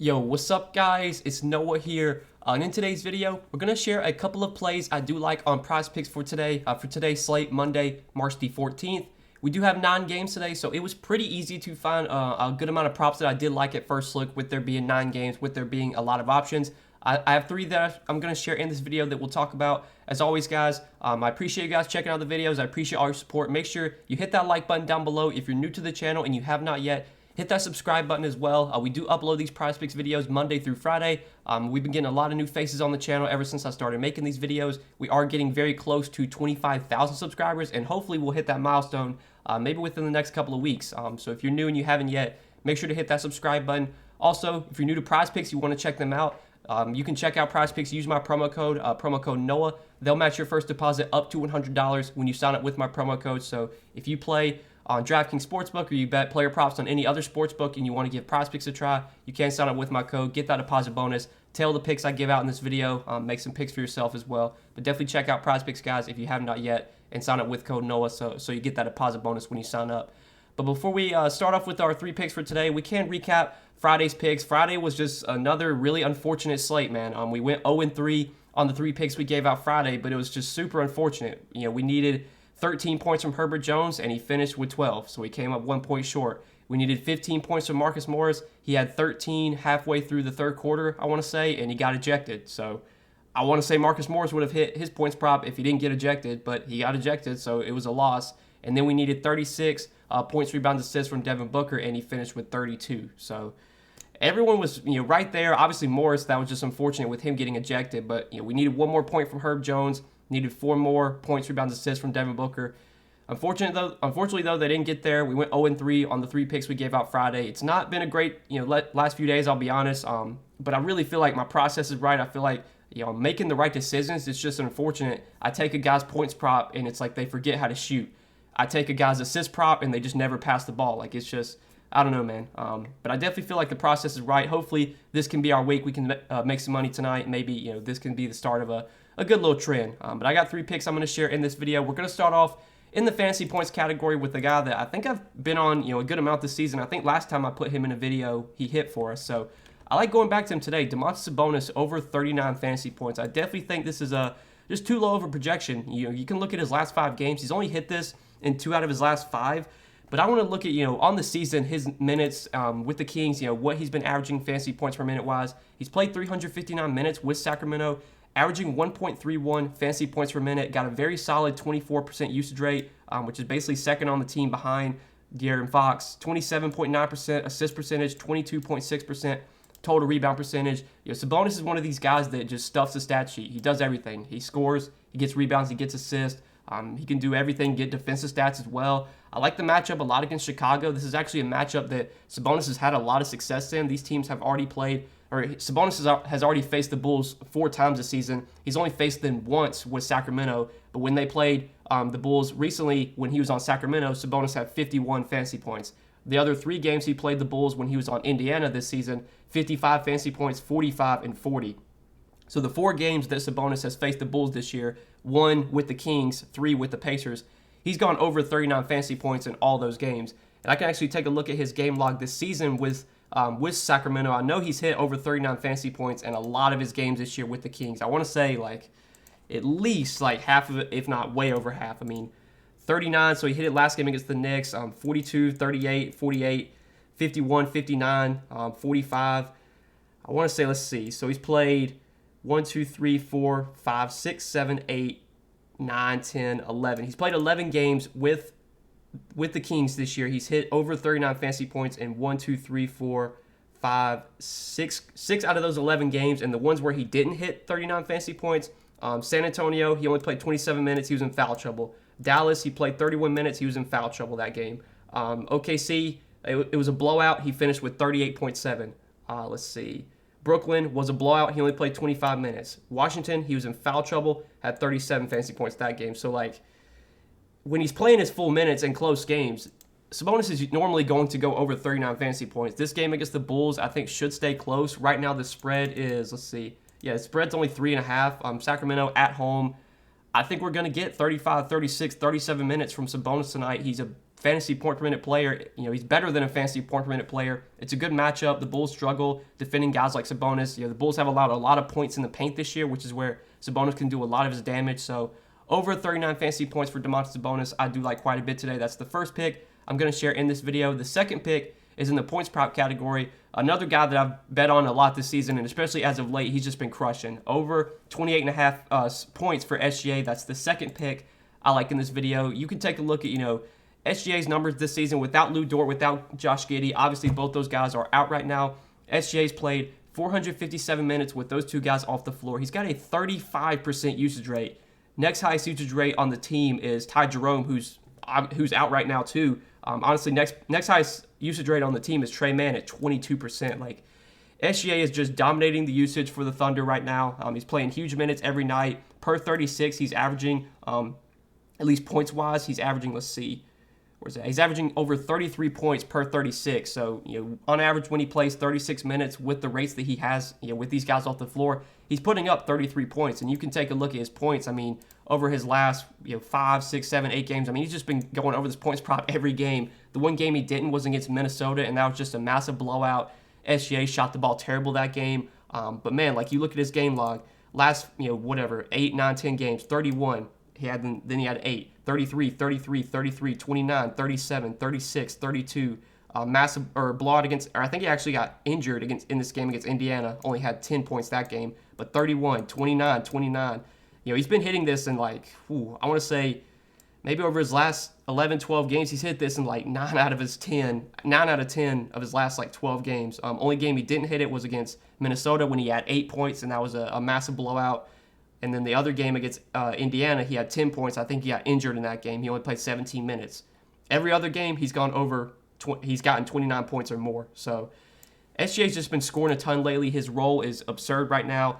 Yo, what's up guys? It's Noah here. And in today's video, we're going to share a couple of plays I do like on Prizepicks for today. For today's slate, Monday, March the 14th. We do have 9 games today, so it was pretty easy to find a good amount of props that I did like at first look with there being 9 games, with there being a lot of options. I have 3 that I'm going to share in this video that we'll talk about. As always, guys, I appreciate you guys checking out the videos. I appreciate all your support. Make sure you hit that like button down below if you're new to the channel and you have not yet. Hit that subscribe button as well. We do upload these Prizepicks videos Monday through Friday. We've been getting a lot of new faces on the channel ever since I started making these videos. We are getting very close to 25,000 subscribers, and hopefully we'll hit that milestone maybe within the next couple of weeks. So if you're new and you haven't yet, make sure to hit that subscribe button. Also, if you're new to Prizepicks, you want to check them out, you can check out Prizepicks. Use my promo code Noah. They'll match your first deposit up to $100 when you sign up with my promo code. So if you play on DraftKings Sportsbook or you bet player props on any other sportsbook and you want to give Prizepicks a try, you can sign up with my code, get that deposit bonus, tail the picks I give out in this video, make some picks for yourself as well. But definitely check out Prizepicks, guys, if you have not yet, and sign up with code Noah so you get that deposit bonus when you sign up. But before we start off with our 3 picks for today, we can recap Friday's picks. Friday was just another really unfortunate slate, man. We went 0-3 on the 3 picks we gave out Friday, but it was just super unfortunate. You know, we needed 13 points from Herbert Jones, and he finished with 12, so he came up 1 point short. We needed 15 points from Marcus Morris. He had 13 halfway through the third quarter, I want to say, and he got ejected. So I want to say Marcus Morris would have hit his points prop if he didn't get ejected, but he got ejected, so it was a loss. And then we needed 36 points, rebounds, assists from Devin Booker, and he finished with 32. So everyone was, right there. Obviously Morris, that was just unfortunate with him getting ejected, but we needed 1 more point from Herb Jones. Needed 4 more points, rebounds, assists from Devin Booker. Unfortunately, though, they didn't get there. We went 0-3 on the 3 picks we gave out Friday. It's not been a great, last few days, I'll be honest. But I really feel like my process is right. I feel like, I'm making the right decisions. It's just unfortunate. I take a guy's points prop, and it's like they forget how to shoot. I take a guy's assist prop, and they just never pass the ball. Like, it's just, I don't know, man. But I definitely feel like the process is right. Hopefully, this can be our week. We can make some money tonight. Maybe, this can be the start of a good little trend. But I got 3 picks I'm going to share in this video. We're going to start off in the fantasy points category with a guy that I think I've been on, a good amount this season. I think last time I put him in a video, he hit for us. So I like going back to him today. Domantas Sabonis over 39 fantasy points. I definitely think this is just too low of a projection. You can look at his last 5 games. He's only hit this in 2 out of his last 5. But I want to look at, on the season, his minutes with the Kings, what he's been averaging fantasy points per minute wise. He's played 359 minutes with Sacramento, averaging 1.31 fantasy points per minute. Got a very solid 24% usage rate, which is basically second on the team behind De'Aaron Fox. 27.9% assist percentage, 22.6% total rebound percentage. Sabonis is one of these guys that just stuffs the stat sheet. He does everything. He scores, he gets rebounds, he gets assists. He can do everything, get defensive stats as well. I like the matchup a lot against Chicago. This is actually a matchup that Sabonis has had a lot of success in. These teams have already played, or Sabonis has already faced the Bulls 4 times this season. He's only faced them once with Sacramento, but when they played the Bulls recently, when he was on Sacramento, Sabonis had 51 fantasy points. The other 3 games he played the Bulls when he was on Indiana this season, 55 fantasy points, 45, and 40. So the 4 games that Sabonis has faced the Bulls this year, 1 with the Kings, 3 with the Pacers, he's gone over 39 fantasy points in all those games. And I can actually take a look at his game log this season with Sacramento. I know he's hit over 39 fantasy points in a lot of his games this year with the Kings. I want to say at least half of it, if not way over half. I mean, 39, so he hit it last game against the Knicks, 42, 38, 48, 51, 59, 45. I want to say, let's see. So he's played 1, 2, 3, 4, 5, 6, 7, 8, 9, 10, 11. He's played 11 games with the Kings this year. He's hit over 39 fantasy points in 1, 2, 3, 4, 5, 6 out of those 11 games. And the ones where he didn't hit 39 fantasy points, San Antonio, he only played 27 minutes. He was in foul trouble. Dallas, he played 31 minutes. He was in foul trouble that game. OKC, it was a blowout. He finished with 38.7. Let's see. Brooklyn was a blowout. He only played 25 minutes. Washington, he was in foul trouble, had 37 fantasy points that game. So, when he's playing his full minutes in close games, Sabonis is normally going to go over 39 fantasy points. This game against the Bulls, I think, should stay close. Right now, the spread is, let's see. Yeah, the spread's only 3.5. Sacramento at home. I think we're going to get 35, 36, 37 minutes from Sabonis tonight. He's a fantasy point per minute player. He's better than a fantasy point per minute player. It's a good matchup. The Bulls struggle defending guys like Sabonis. The Bulls have allowed a lot of points in the paint this year, which is where Sabonis can do a lot of his damage. So over 39 fantasy points for Domantas Sabonis, I do like quite a bit today. That's the first pick I'm going to share in this video. The second pick is in the points prop category. Another guy that I've bet on a lot this season, and especially as of late, he's just been crushing. Over 28.5 points for SGA. That's the second pick I like in this video. You can take a look at, SGA's numbers this season without Lou Dort, without Josh Giddey. Obviously, both those guys are out right now. SGA's played 457 minutes with those two guys off the floor. He's got a 35% usage rate. Next highest usage rate on the team is Ty Jerome, who's out right now too. Honestly, next highest usage rate on the team is Trey Mann at 22%. Like, SGA is just dominating the usage for the Thunder right now. He's playing huge minutes every night. Per 36, he's averaging, at least points-wise, he's averaging, let's see, where's that? He's averaging over 33 points per 36. So, on average, when he plays 36 minutes with the rates that he has, with these guys off the floor, he's putting up 33 points. And you can take a look at his points. I mean, over his last, 5, 6, 7, 8 games, I mean, he's just been going over this points prop every game. The one game he didn't was against Minnesota, and that was just a massive blowout. SGA shot the ball terrible that game. But, man, like, you look at his game log, last, 8, 9, 10 games, 31. Then he had 8, 33, 33, 33, 29, 37, 36, 32. Massive blowout against, or I think he actually got injured in this game against Indiana. Only had 10 points that game, but 31, 29, 29. He's been hitting this in I want to say maybe over his last 11, 12 games, he's hit this in 9 out of 10 of his last 12 games. Only game he didn't hit it was against Minnesota when he had 8 points, and that was a massive blowout. And then the other game against Indiana, he had 10 points. I think he got injured in that game. He only played 17 minutes. Every other game, he's gotten 29 points or more. So SGA's just been scoring a ton lately. His role is absurd right now.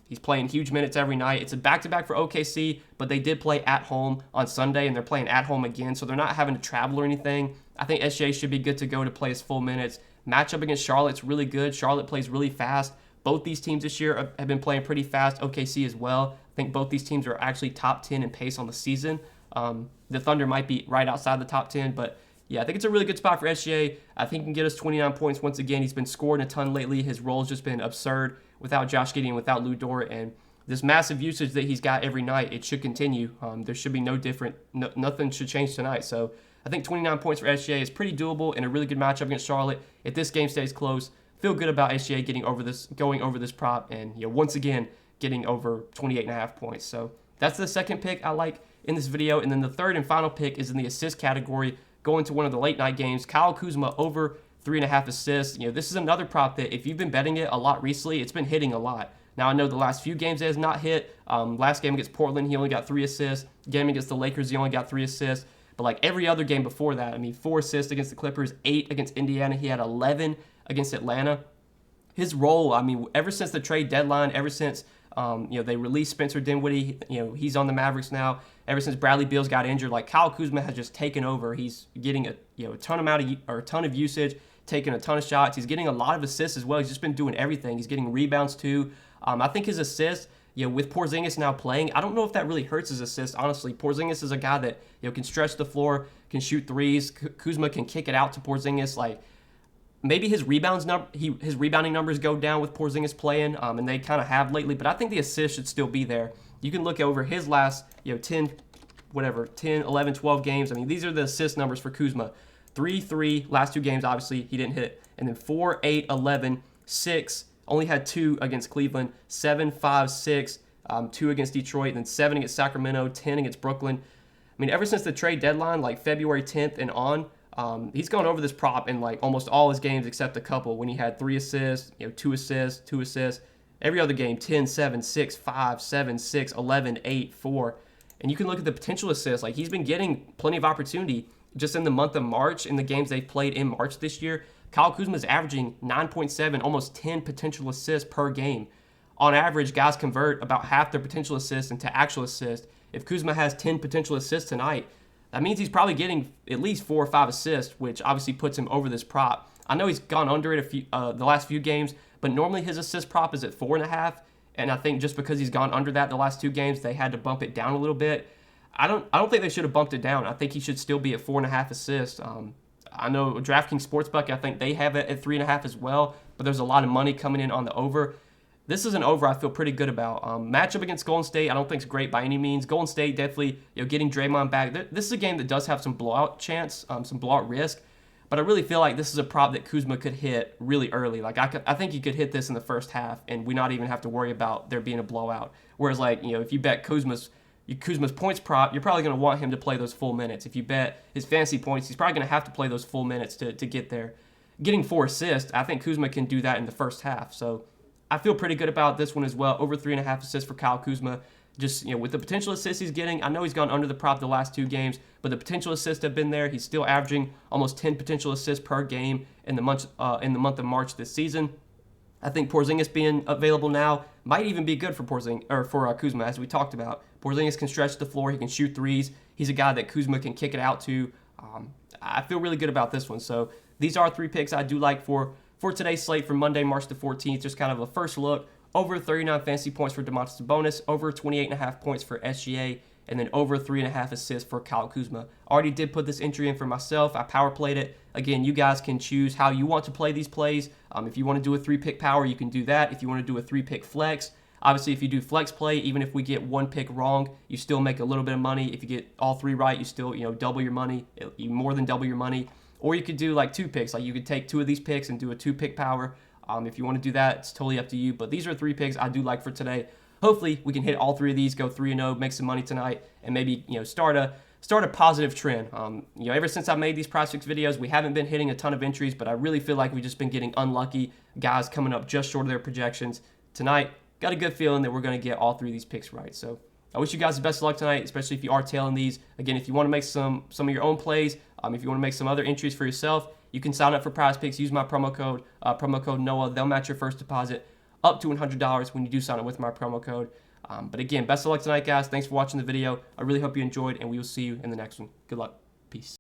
He's playing huge minutes every night. It's a back-to-back for OKC, but they did play at home on Sunday, and they're playing at home again, so they're not having to travel or anything. I think SGA should be good to go to play his full minutes. Matchup against Charlotte's really good. Charlotte plays really fast. Both these teams this year have been playing pretty fast. OKC as well. I think both these teams are actually top 10 in pace on the season. The Thunder might be right outside the top 10, but yeah, I think it's a really good spot for SGA. I think he can get us 29 points once again. He's been scoring a ton lately. His role's just been absurd without Josh Giddey and without Lou Dort. And this massive usage that he's got every night, it should continue. There should be no different. Nothing should change tonight. So I think 29 points for SGA is pretty doable and a really good matchup against Charlotte. If this game stays close, feel good about SGA going over this prop, and once again getting over 28.5 points. So that's the second pick I like in this video. And then the third and final pick is in the assist category, going to one of the late night games. Kyle Kuzma over 3.5 assists. This is another prop that if you've been betting it a lot recently, it's been hitting a lot. Now I know the last few games it has not hit. Last game against Portland, he only got 3 assists. Game against the Lakers, he only got 3 assists. But every other game before that, 4 assists against the Clippers, 8 against Indiana. He had 11 against Atlanta. His role, ever since the trade deadline, ever since they released Spencer Dinwiddie, he's on the Mavericks now. Ever since Bradley Beal's got injured, Kyle Kuzma has just taken over. He's getting a ton of usage, taking a ton of shots. He's getting a lot of assists as well. He's just been doing everything. He's getting rebounds too. I think his assists, with Porzingis now playing, I don't know if that really hurts his assists. Honestly, Porzingis is a guy that can stretch the floor, can shoot threes. Kuzma can kick it out to Porzingis. Maybe his rebounding numbers go down with Porzingis playing, and they kind of have lately. But I think the assists should still be there. You can look over his last 10, 11, 12 games. These are the assist numbers for Kuzma. 3, last 2 games, obviously, he didn't hit. And then 4, 8, 11, 6, only had 2 against Cleveland, 7, 5, 6, 2 against Detroit, and then 7 against Sacramento, 10 against Brooklyn. Ever since the trade deadline, February 10th and on, he's gone over this prop in almost all his games except a couple when he had 3 assists, 2 assists, 2 assists. Every other game, 10, 7, 6, 5, 7, 6, 11, 8, 4. And you can look at the potential assists. He's been getting plenty of opportunity just in the month of March in the games they've played in March this year. Kyle Kuzma is averaging 9.7, almost 10 potential assists per game. On average, guys convert about half their potential assists into actual assists. If Kuzma has 10 potential assists tonight, that means he's probably getting at least 4 or 5 assists, which obviously puts him over this prop. I know he's gone under it the last few games, but normally his assist prop is at 4.5, and I think just because he's gone under that the last 2 games, they had to bump it down a little bit. I don't think they should have bumped it down. I think he should still be at 4.5 assists. I know DraftKings Sportsbook, I think they have it at 3.5 as well, but there's a lot of money coming in on the over. This is an over I feel pretty good about. Matchup against Golden State, I don't think is great by any means. Golden State definitely, getting Draymond back. This is a game that does have some blowout chance, some blowout risk, but I really feel like this is a prop that Kuzma could hit really early. Like I think he could hit this in the first half, and we not even have to worry about there being a blowout. Whereas if you bet Kuzma's points prop, you're probably going to want him to play those full minutes. If you bet his fantasy points, he's probably going to have to play those full minutes to get there. Getting 4 assists, I think Kuzma can do that in the first half. So I feel pretty good about this one as well. Over 3.5 assists for Kyle Kuzma. Just, with the potential assists he's getting, I know he's gone under the prop the last 2 games, but the potential assists have been there. He's still averaging almost 10 potential assists per game in the month of March this season. I think Porzingis being available now might even be good for Kuzma, as we talked about. Porzingis can stretch the floor. He can shoot threes. He's a guy that Kuzma can kick it out to. I feel really good about this one. So these are 3 picks I do like for today's slate for Monday, March the 14th. Just kind of a first look. Over 39 fantasy points for Domantas Sabonis. Over 28.5 points for SGA. And then over 3.5 assists for Kyle Kuzma. Already did put this entry in for myself. I power played it. Again, you guys can choose how you want to play these plays. If you want to do a 3-pick power, you can do that. If you want to do a 3-pick flex, obviously if you do flex play, even if we get 1 pick wrong, you still make a little bit of money. If you get all 3 right, you still double your money. You more than double your money. Or you could do like 2 picks. Like you could take 2 of these picks and do a 2-pick power. If you want to do that, it's totally up to you. But these are 3 picks I do like for today. Hopefully we can hit all 3 of these, go 3-0, make some money tonight, and maybe start a positive trend. Ever since I made these Prizepicks videos, we haven't been hitting a ton of entries, but I really feel like we've just been getting unlucky. Guys coming up just short of their projections. Tonight, got a good feeling that we're going to get all 3 of these picks right. So I wish you guys the best of luck tonight, especially if you are tailing these. Again, if you want to make some of your own plays, if you want to make some other entries for yourself, you can sign up for Prizepicks. Use my promo code Noah. They'll match your first deposit up to $100 when you do sign up with my promo code. But again, best of luck tonight, guys. Thanks for watching the video. I really hope you enjoyed, and we will see you in the next one. Good luck. Peace.